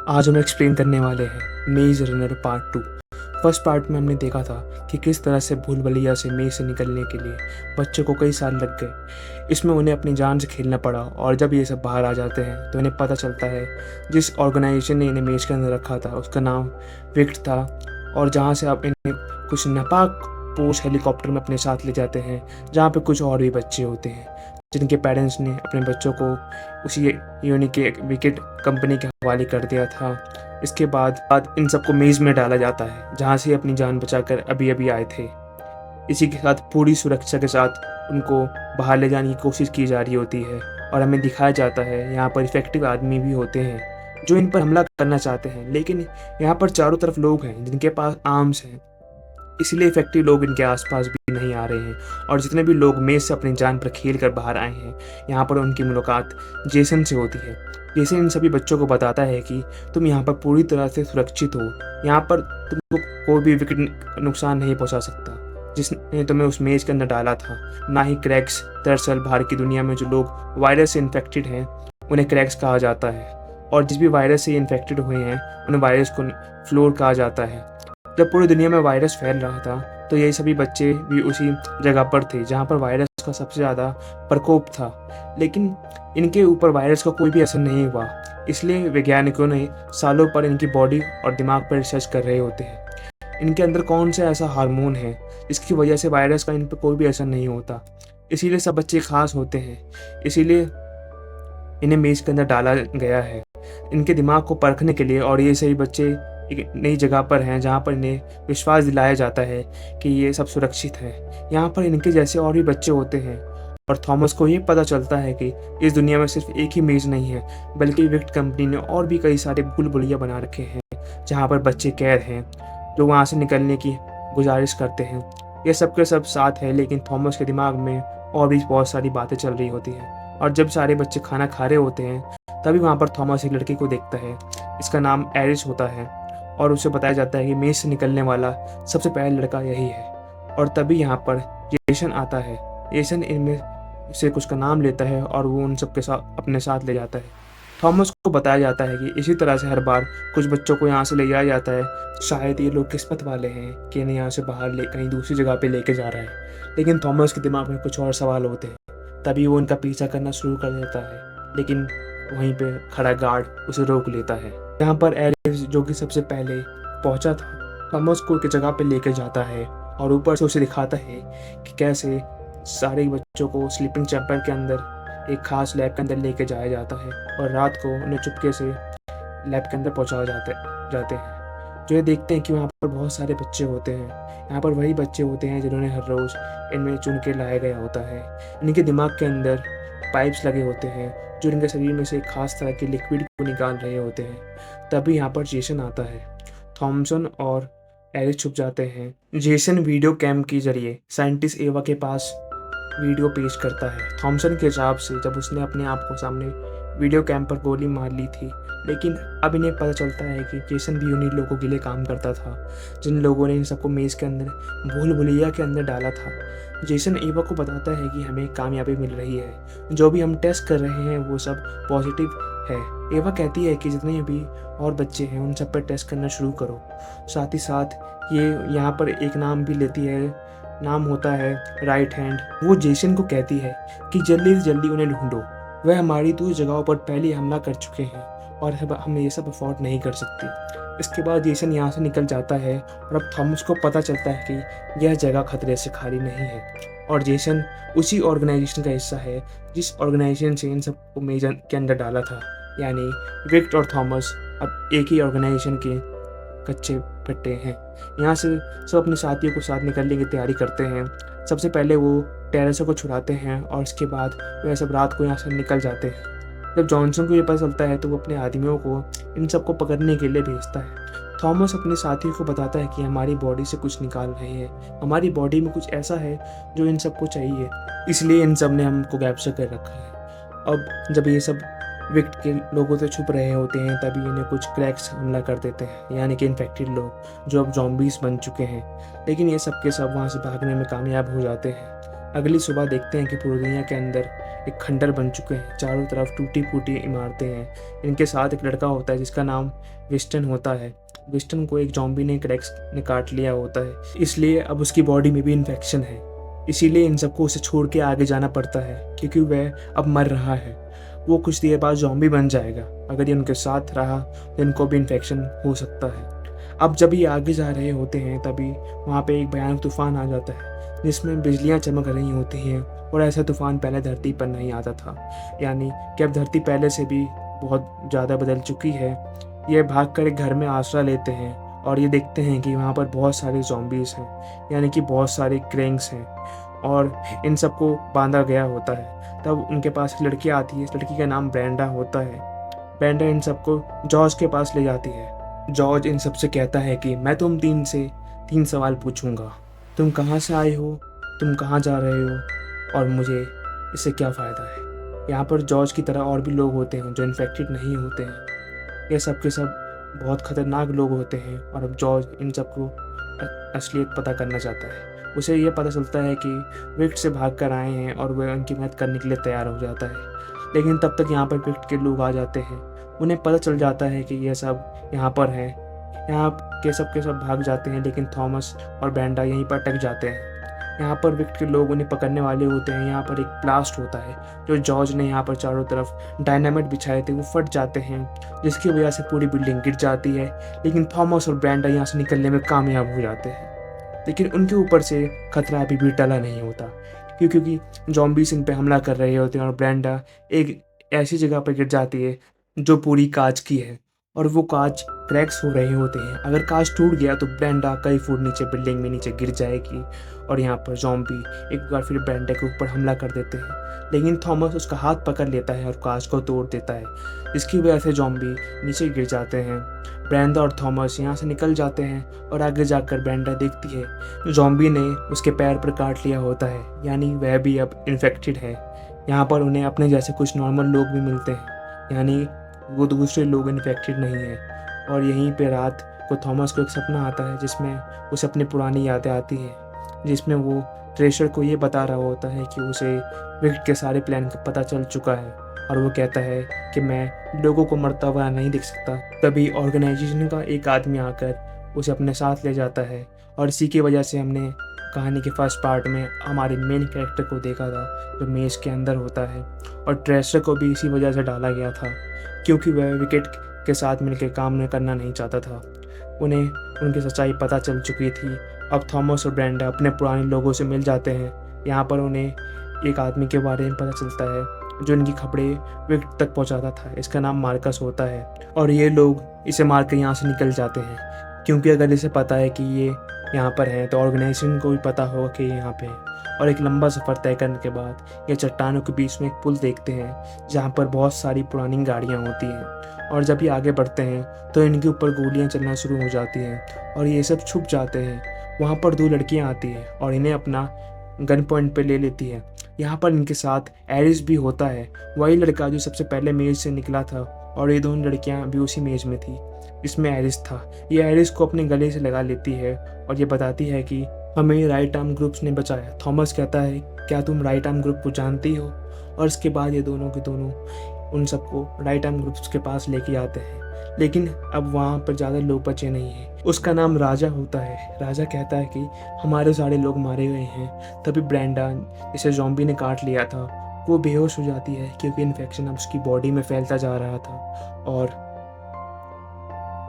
आज हम एक्सप्लेन करने वाले हैं मेज रनर पार्ट 2। फर्स्ट पार्ट में हमने देखा था कि किस तरह से भूल भुलैया से मेज से निकलने के लिए बच्चों को कई साल लग गए। इसमें उन्हें अपनी जान से खेलना पड़ा और जब ये सब बाहर आ जाते हैं तो इन्हें पता चलता है जिस ऑर्गेनाइजेशन ने इन्हें मेज के अंदर रखा था उसका नाम विक्ट था, और जहाँ से आप इन्हें कुछ नापाक पोश हेलीकॉप्टर में अपने साथ ले जाते हैं जहाँ पे कुछ और भी बच्चे होते हैं जिनके पेरेंट्स ने अपने बच्चों को उसी यूनिक के विकेट कंपनी के हवाले कर दिया था। इसके बाद इन सबको मेज़ में डाला जाता है जहाँ से अपनी जान बचाकर अभी अभी आए थे। इसी के साथ पूरी सुरक्षा के साथ उनको बाहर ले जाने की कोशिश की जा रही होती है और हमें दिखाया जाता है यहाँ पर इफेक्टिव आदमी भी होते हैं जो इन पर हमला करना चाहते हैं, लेकिन यहाँ पर चारों तरफ लोग हैं जिनके पास आर्म्स हैं, इसलिए इफेक्टिव लोग इनके आसपास भी नहीं आ रहे हैं। और जितने भी लोग मेज से अपनी जान पर खेल कर बाहर आए हैं यहाँ पर उनकी मुलाकात जेसन से होती है। जेसन इन सभी बच्चों को बताता है कि तुम यहाँ पर पूरी तरह से सुरक्षित हो, यहाँ पर तुमको कोई भी विकेट नुकसान नहीं पहुँचा सकता जिसने तुम्हें उस मेज के अंदर डाला था, ना ही क्रैक्स। दरअसल बाहर की दुनिया में जो लोग वायरस से इन्फेक्टेड हैं उन्हें क्रैक्स कहा जाता है, और जिस भी वायरस से इन्फेक्टेड हुए हैं उन्हें वायरस को फ्लोर कहा जाता है। जब पूरी दुनिया में वायरस फैल रहा था तो ये सभी बच्चे भी उसी जगह पर थे जहाँ पर वायरस का सबसे ज़्यादा प्रकोप था, लेकिन इनके ऊपर वायरस का कोई भी असर नहीं हुआ। इसलिए वैज्ञानिकों ने सालों पर इनकी बॉडी और दिमाग पर रिसर्च कर रहे होते हैं इनके अंदर कौन सा ऐसा हार्मोन है जिसकी वजह से वायरस का इन पर कोई भी असर नहीं होता। इसीलिए सब बच्चे खास होते हैं, इसीलिए इन्हें मेज के अंदर डाला गया है इनके दिमाग को परखने के लिए। और ये सही बच्चे एक नई जगह पर हैं जहाँ पर इन्हें विश्वास दिलाया जाता है कि ये सब सुरक्षित है। यहाँ पर इनके जैसे और भी बच्चे होते हैं और थॉमस को ये पता चलता है कि इस दुनिया में सिर्फ एक ही मेज नहीं है बल्कि विक्ट कंपनी ने और भी कई सारे भूल भुलैया बना रखे हैं जहाँ पर बच्चे कैद हैं जो वहाँ से निकलने की गुजारिश करते हैं। ये सब के सब साथ है, लेकिन थॉमस के दिमाग में और भी बहुत सारी बातें चल रही होती हैं। और जब सारे बच्चे खाना खा रहे होते हैं तभी वहाँ पर थॉमस एक लड़की को देखता है, इसका नाम एरिस होता है, और उसे बताया जाता है कि मेज से निकलने वाला सबसे पहला लड़का यही है। और तभी यहाँ पर जेसन आता है। जेसन इनमें से कुछ का नाम लेता है और वो उन सबके साथ अपने साथ ले जाता है। थॉमस को बताया जाता है कि इसी तरह से हर बार कुछ बच्चों को यहाँ से ले जाया जाता है। शायद ये लोग किस्मत वाले हैं कि इन्हें यहाँ से बाहर ले कहीं दूसरी जगह पे लेके जा रहा है, लेकिन थॉमस के दिमाग में कुछ और सवाल होते हैं। तभी वो उनका पीछा करना शुरू कर देता है, लेकिन वहीं पे खड़ा गार्ड उसे रोक लेता है। यहाँ पर एरिस जो कि सबसे पहले पहुंचा था थॉमस को एक जगह पे लेके जाता है और ऊपर से उसे दिखाता है कि कैसे सारे बच्चों को स्लीपिंग चैम्बर के अंदर एक खास लैब के अंदर लेके जाया जाता है और रात को उन्हें चुपके से लैब के अंदर पहुंचाए जाते हैं। जो ये देखते हैं कि वहाँ पर बहुत सारे बच्चे होते हैं। यहाँ पर वही बच्चे होते हैं जिन्होंने हर रोज़ इनमें चुन के लाया गया होता है। इनके दिमाग के अंदर पाइप्स लगे होते हैं जो इनके शरीर में से एक खास तरह के लिक्विड को निकाल रहे होते हैं। तभी यहाँ पर जेसन आता है। थॉमसन और एरिस छुप जाते हैं। जेसन वीडियो कैम के जरिए साइंटिस्ट एवा के पास वीडियो पेश करता है थॉमसन के हिसाब से जब उसने अपने आप को सामने वीडियो कैम पर गोली मार ली थी। लेकिन अब इन्हें पता चलता है कि जेसन भी उन्हीं लोगों के लिए काम करता था जिन लोगों ने इन सबको मेज़ के अंदर भूल भुलैया के अंदर डाला था। जेसन एवा को बताता है कि हमें कामयाबी मिल रही है, जो भी हम टेस्ट कर रहे हैं वो सब पॉजिटिव है। एवा कहती है कि जितने भी और बच्चे हैं उन सब पर टेस्ट करना शुरू करो। साथ ही साथ ये यहाँ पर एक नाम भी लेती है, नाम होता है राइट हैंड। वो जेसन को कहती है कि जल्दी से जल्दी उन्हें ढूंढो, वह हमारी दूसरी जगहों पर पहले हमला कर चुके हैं और हम ये सब अफोर्ड नहीं कर सकते। इसके बाद जेसन यहाँ से निकल जाता है और अब थॉमस को पता चलता है कि यह जगह खतरे से खाली नहीं है और जेसन उसी ऑर्गेनाइजेशन का हिस्सा है जिस ऑर्गेनाइजेशन से इन सबको मेज के अंदर डाला था। यानी विक्ट और थॉमस अब एक ही ऑर्गेनाइजेशन के कच्चे पट्टे हैं। यहाँ से सब अपने साथियों को साथ निकलने की तैयारी करते हैं। सबसे पहले वो टेरेसा को छुड़ाते हैं और इसके बाद वह सब रात को यहाँ से निकल जाते हैं। जब जॉनसन को ये पता चलता है तो वो अपने आदमियों को इन सबको पकड़ने के लिए भेजता है। थॉमस अपने साथियों को बताता है कि हमारी बॉडी से कुछ निकाल रहे हैं, हमारी बॉडी में कुछ ऐसा है जो इन सबको चाहिए, इसलिए इन सब ने हमको कैप्चर कर रखा है। अब जब ये सब विक्ट के लोगों से छुप रहे होते हैं तभी इन्हें कुछ क्रैक्स हमला कर देते हैं, यानी कि इन्फेक्टेड लोग जो अब जॉम्बीज बन चुके हैं। लेकिन ये सब के सब वहाँ से भागने में कामयाब हो जाते हैं। अगली सुबह देखते हैं कि पूरी दुनिया के अंदर एक खंडर बन चुके हैं, चारों तरफ टूटी फूटी इमारतें हैं। इनके साथ एक लड़का होता है जिसका नाम विस्टन होता है। विस्टन को एक जॉम्बी ने क्रैक्स ने काट लिया होता है, इसलिए अब उसकी बॉडी में भी इन्फेक्शन है। इसीलिए इन सबको उसे छोड़ के आगे जाना पड़ता है, क्योंकि वह अब मर रहा है। वो कुछ देर बाद जॉम्बी बन जाएगा। अगर ये उनके साथ रहा तो इनको भी इन्फेक्शन हो सकता है। अब जब ये आगे जा रहे होते हैं तभी वहाँ पे एक भयानक तूफान आ जाता है जिसमें बिजलियाँ चमक रही होती हैं, और ऐसा तूफान पहले धरती पर नहीं आता था। यानी कि अब धरती पहले से भी बहुत ज़्यादा बदल चुकी है। ये भागकर एक घर में आसरा लेते हैं और ये देखते हैं कि वहाँ पर बहुत सारे ज़ॉम्बीज़ हैं, यानी कि बहुत सारे क्रेंग्स हैं, और इन सबको बांधा गया होता है। तब उनके पास एक लड़की आती है। इस लड़की का नाम ब्रेंडा होता है। ब्रेंडा इन सबको जॉर्ज के पास ले जाती है। जॉर्ज इन सबसे कहता है कि मैं तुम तीन सवाल पूछूंगा। तुम कहाँ से आए हो, तुम कहाँ जा रहे हो, और मुझे इससे क्या फ़ायदा है। यहाँ पर जॉर्ज की तरह और भी लोग होते हैं जो इन्फेक्टेड नहीं होते हैं। ये सब के सब बहुत ख़तरनाक लोग होते हैं, और अब जॉर्ज इन सबको असलियत पता करना चाहता है। उसे यह पता चलता है कि विक्ट से भाग कर आए हैं और वह उनकी मदद करने के लिए तैयार हो जाता है। लेकिन तब तक यहाँ पर विक्ट के लोग आ जाते हैं। उन्हें पता चल जाता है कि यह सब यहाँ पर है। यहाँ के सब भाग जाते हैं, लेकिन थॉमस और ब्रेंडा यहीं पर अटक जाते हैं। यहाँ पर विक्ट के लोग उन्हें पकड़ने वाले होते हैं। यहाँ पर एक ब्लास्ट होता है जो जॉर्ज ने यहाँ पर चारों तरफ डायनामाइट बिछाए थे वो फट जाते हैं, जिसकी वजह से पूरी बिल्डिंग गिर जाती है। लेकिन थॉमस और ब्रेंडा यहाँ से निकलने में कामयाब हो जाते हैं। लेकिन उनके ऊपर से खतरा अभी भी टला नहीं होता, क्योंकि जॉम्बीज इन पे हमला कर रहे होते हैं, और ब्रेंडा एक ऐसी जगह पर गिर जाती है जो पूरी कांच की है, और वो कांच क्रैक्स हो रहे होते हैं। अगर कांच टूट गया तो ब्रेंडा कई फुट नीचे बिल्डिंग में नीचे गिर जाएगी, और यहाँ पर जॉम्बी एक बार फिर ब्रेंडा के ऊपर हमला कर देते हैं। लेकिन थॉमस उसका हाथ पकड़ लेता है और कांच को तोड़ देता है, जिसकी वजह से जॉम्बी नीचे गिर जाते हैं। ब्रेंडा और थॉमस यहाँ से निकल जाते हैं, और आगे जाकर ब्रेंडा देखती है जॉम्बी ने उसके पैर पर काट लिया होता है, यानी वह भी अब इन्फेक्टेड है। यहाँ पर उन्हें अपने जैसे कुछ नॉर्मल लोग भी मिलते हैं, यानी वो दूसरे लोग इन्फेक्टेड नहीं हैं। और यहीं पे रात को थॉमस को एक सपना आता है जिसमें उसे अपनी पुरानी यादें आती हैं, जिसमें वो ट्रेशर को ये बता रहा होता है कि उसे विक्ट के सारे प्लान का पता चल चुका है, और वो कहता है कि मैं लोगों को मरता हुआ नहीं देख सकता। तभी ऑर्गेनाइजेशन का एक आदमी आकर उसे अपने साथ ले जाता है, और इसी की वजह से हमने कहानी के फर्स्ट पार्ट में हमारे मेन कैरेक्टर को देखा था जो मेज के अंदर होता है, और ट्रेशर को भी इसी वजह से डाला गया था क्योंकि वह विकेट के साथ मिलकर काम करना नहीं चाहता था। उन्हें उनकी सच्चाई पता चल चुकी थी। अब थॉमस और ब्रेंडा अपने पुराने लोगों से मिल जाते हैं। यहाँ पर उन्हें एक आदमी के बारे में पता चलता है जो इनकी खबरें विक्ट तक पहुँचाता था। इसका नाम मार्कस होता है, और ये लोग इसे मार कर यहाँ से निकल जाते हैं, क्योंकि अगर इसे पता है कि ये यहाँ पर है तो ऑर्गेनाइजेशन को भी पता होगा कि ये यहाँ पे है। और एक लंबा सफ़र तय करने के बाद ये चट्टानों के बीच में एक पुल देखते हैं जहाँ पर बहुत सारी पुरानी गाड़ियाँ होती हैं, और जब ये आगे बढ़ते हैं तो इनके ऊपर गोलियाँ चलना शुरू हो जाती हैं और ये सब छुप जाते हैं। वहाँ पर दो लड़कियाँ आती हैं और इन्हें अपना गन पॉइंट पे ले लेती है। यहाँ पर इनके साथ एरिस भी होता है, वही लड़का जो सबसे पहले मेज से निकला था, और ये दोनों लड़कियाँ भी उसी मेज में थी इसमें एरिस था। ये एरिस को अपने गले से लगा लेती है और ये बताती है कि हमें राइट आर्म ग्रुप्स ने बचाया। थॉमस कहता है क्या तुम राइट आर्म ग्रुप को जानती हो, और इसके बाद ये दोनों के दोनों उन सबको राइट आर्म ग्रुप्स के पास लेके आते हैं। लेकिन अब वहाँ पर ज़्यादा लोग बचे नहीं हैं। उसका नाम राजा होता है। राजा कहता है कि हमारे सारे लोग मारे गए हैं। तभी ब्रेंडा जिसे ज़ॉम्बी ने काट लिया था वो बेहोश हो जाती है, क्योंकि इन्फेक्शन अब उसकी बॉडी में फैलता जा रहा था, और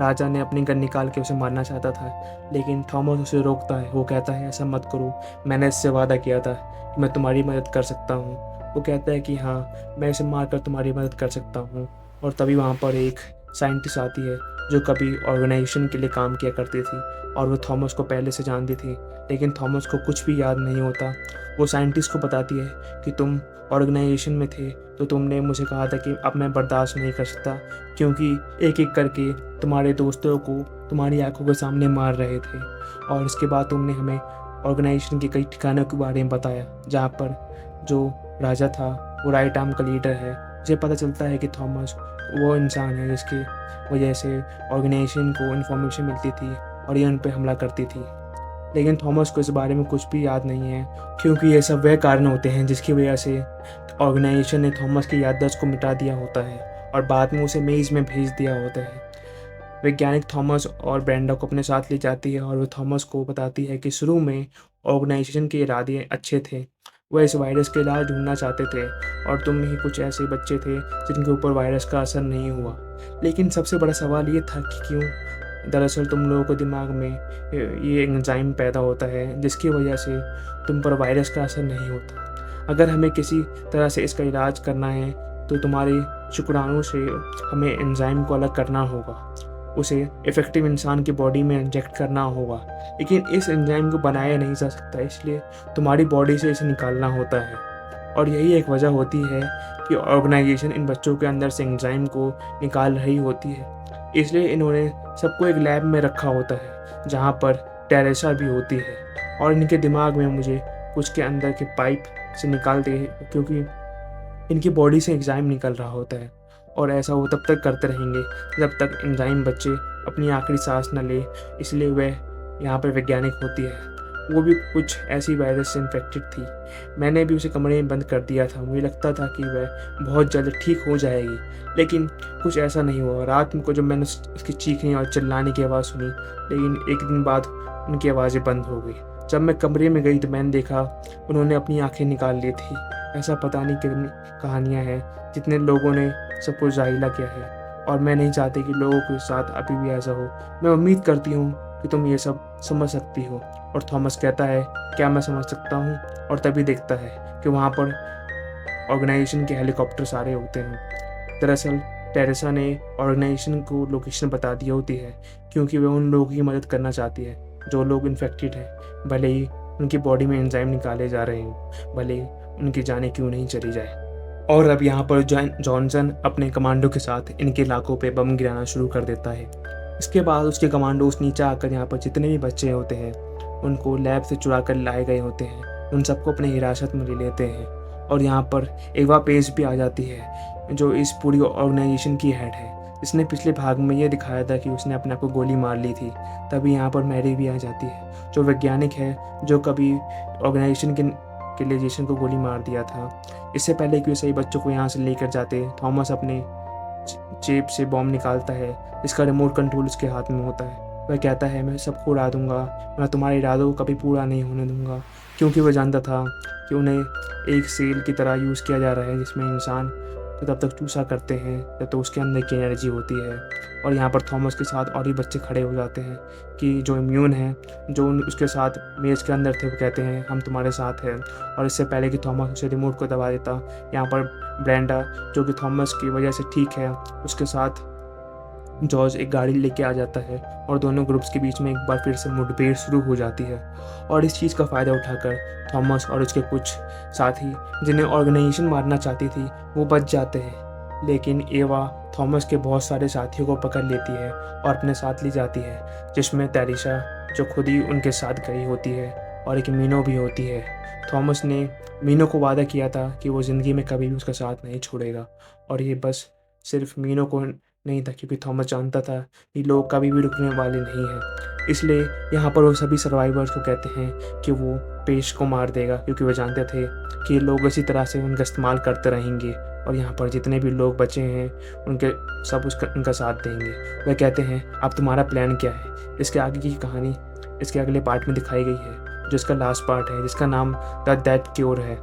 राजा ने अपनी गन निकाल के उसे मारना चाहता था। लेकिन थॉमस उसे रोकता है। वो कहता है ऐसा मत करो, मैंने इससे वादा किया था कि मैं तुम्हारी मदद कर सकता हूँ। वो कहता है कि हाँ, मैं इसे मारकर तुम्हारी मदद कर सकता हूँ। और तभी वहाँ पर एक साइंटिस्ट आती है जो कभी ऑर्गेनाइजेशन के लिए काम किया करती थी, और वो थॉमस को पहले से जानती थी, लेकिन थॉमस को कुछ भी याद नहीं होता। वो साइंटिस्ट को बताती है कि तुम ऑर्गेनाइजेशन में थे तो तुमने मुझे कहा था कि अब मैं बर्दाश्त नहीं कर सकता, क्योंकि एक एक करके तुम्हारे दोस्तों को तुम्हारी आंखों के सामने मार रहे थे। और इसके बाद तुमने हमें ऑर्गेनाइजेशन के कई ठिकानों के बारे में बताया जहाँ पर जो राजा था वो राइट आर्म का लीडर है। मुझे पता चलता है कि थॉमस वो इंसान है जिसकी वजह से ऑर्गेनाइजेशन को इन्फॉर्मेशन मिलती थी और ये उन पर हमला करती थी। लेकिन थॉमस को इस बारे में कुछ भी याद नहीं है, क्योंकि ये सब वह कारण होते हैं जिसकी वजह से ऑर्गेनाइजेशन ने थॉमस की याददाश्त को मिटा दिया होता है और बाद में उसे मेज में भेज दिया होता है। वैज्ञानिक थॉमस और ब्रेंडा को अपने साथ ले जाती है और वो थॉमस को बताती है कि शुरू में ऑर्गेनाइजेशन के इरादे अच्छे थे। वह इस वायरस के इलाज ढूंढना चाहते थे और तुम ही कुछ ऐसे बच्चे थे जिनके ऊपर वायरस का असर नहीं हुआ। लेकिन सबसे बड़ा सवाल ये था कि क्यों? दरअसल तुम लोगों के दिमाग में ये एंजाइम पैदा होता है जिसकी वजह से तुम पर वायरस का असर नहीं होता। अगर हमें किसी तरह से इसका इलाज करना है तो तुम्हारे शुक्राणु से हमें एंजाइम को अलग करना होगा, उसे इफ़ेक्टिव इंसान की बॉडी में इंजेक्ट करना होगा। लेकिन इस एंजाइम को बनाया नहीं जा सकता, इसलिए तुम्हारी बॉडी से इसे निकालना होता है। और यही एक वजह होती है कि ऑर्गेनाइजेशन इन बच्चों के अंदर से एंजाइम को निकाल रही होती है। इसलिए इन्होंने सबको एक लैब में रखा होता है जहाँ पर टेरेसा भी होती है और इनके दिमाग में मुझे कुछ के अंदर के पाइप से निकालते हैं, क्योंकि इनकी बॉडी से एंजाइम निकल रहा होता है। और ऐसा वो तब तक करते रहेंगे जब तक एंजाइम बच्चे अपनी आखिरी सांस न ले। इसलिए वह यहाँ पर वैज्ञानिक होती है। वो भी कुछ ऐसी वायरस से इन्फेक्टेड थी। मैंने भी उसे कमरे में बंद कर दिया था। मुझे लगता था कि वह बहुत जल्द ठीक हो जाएगी, लेकिन कुछ ऐसा नहीं हुआ। रात को जब मैंने उसकी चीखने और चिल्लाने की आवाज़ सुनी, लेकिन एक दिन बाद उनकी आवाज़ें बंद हो गई। जब मैं कमरे में गई तो मैंने देखा उन्होंने अपनी आंखें निकाल ली थी। ऐसा पता नहीं कितनी कहानियाँ हैं जितने लोगों ने सब कुछ जाहिला किया है, और मैं नहीं चाहती कि लोगों के साथ अभी भी ऐसा हो। मैं उम्मीद करती हूँ कि तुम ये सब समझ सकती हो। और थॉमस कहता है, क्या मैं समझ सकता हूँ? और तभी देखता है कि वहाँ पर ऑर्गेनाइजेशन के हेलीकॉप्टर सारे होते हैं। दरअसल टेरेसा ने ऑर्गेनाइजेशन को लोकेशन बता दी होती है, क्योंकि वह उन लोगों की मदद करना चाहती है जो लोग इन्फेक्टेड हैं, भले ही उनकी बॉडी में एंजाइम निकाले जा रहे हों, भले ही उनकी जानें क्यों नहीं चली जाए। और अब यहाँ पर जॉनसन अपने कमांडो के साथ इनके इलाकों पे बम गिराना शुरू कर देता है। इसके बाद उसके कमांडोस नीचे आकर यहाँ पर जितने भी बच्चे होते हैं उनको लैब से चुरा कर लाए गए होते हैं, उन सबको अपनी हिरासत में ले लेते हैं। और यहाँ पर एवा पेज भी आ जाती है जो इस पूरी ऑर्गेनाइजेशन की हेड है। इसने पिछले भाग में ये दिखाया था कि उसने अपने आप को गोली मार ली थी। तभी यहाँ पर मैरी भी आ जाती है जो वैज्ञानिक है जो कभी ऑर्गेनाइजेशन के लिए जेसन को गोली मार दिया था। इससे पहले कि सही बच्चों को यहाँ से लेकर जाते, थॉमस अपने जेब से बॉम्ब निकालता है जिसका रिमोट कंट्रोल उसके हाथ में होता है। वह कहता है, मैं सबको उड़ा दूंगा, मैं तुम्हारे इरादों को कभी पूरा नहीं होने दूंगा, क्योंकि वह जानता था कि उन्हें एक सेल की तरह यूज़ किया जा रहा है जिसमें इंसान तो तब तक चूसा करते हैं जब तो उसके अंदर की एनर्जी होती है। और यहाँ पर थॉमस के साथ और भी बच्चे खड़े हो जाते हैं कि जो इम्यून हैं, जो उसके साथ मेज के अंदर थे, वो कहते हैं हम तुम्हारे साथ हैं। और इससे पहले कि थॉमस उसे रिमोट को दबा देता, यहाँ पर ब्रेंडा जो कि थॉमस की वजह से ठीक है, उसके साथ जॉर्ज एक गाड़ी लेके आ जाता है और दोनों ग्रुप्स के बीच में एक बार फिर से मुठभेड़ शुरू हो जाती है। और इस चीज़ का फ़ायदा उठाकर थॉमस और उसके कुछ साथी जिन्हें ऑर्गेनाइजेशन मारना चाहती थी वो बच जाते हैं। लेकिन एवा थॉमस के बहुत सारे साथियों को पकड़ लेती है और अपने साथ ले जाती है, जिसमें तेरेसा जो खुद ही उनके साथ गई होती है और एक मीनो भी होती है। थॉमस ने मीनो को वादा किया था कि वो ज़िंदगी में कभी भी उसका साथ नहीं छोड़ेगा, और ये बस सिर्फ मीनो को नहीं था, क्योंकि थॉमस जानता था कि लोग कभी भी रुकने वाले नहीं हैं। इसलिए यहाँ पर वो सभी सर्वाइवर्स को कहते हैं कि वो पेश को मार देगा, क्योंकि वो जानते थे कि लोग इसी तरह से उनका इस्तेमाल करते रहेंगे और यहाँ पर जितने भी लोग बचे हैं उनके सब उनका साथ देंगे। वह कहते हैं, अब तुम्हारा प्लान क्या है? इसके आगे की कहानी इसके अगले पार्ट में दिखाई गई है, जो इसका लास्ट पार्ट है, जिसका नाम द डेथ क्योर है।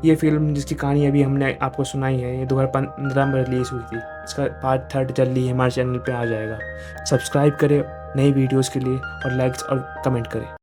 ये फिल्म जिसकी कहानी अभी हमने आपको सुनाई है, ये 2015 में रिलीज़ हुई थी। इसका पार्ट 3 जल्दी हमारे चैनल पे आ जाएगा। सब्सक्राइब करें नई वीडियोस के लिए और लाइक्स और कमेंट करें।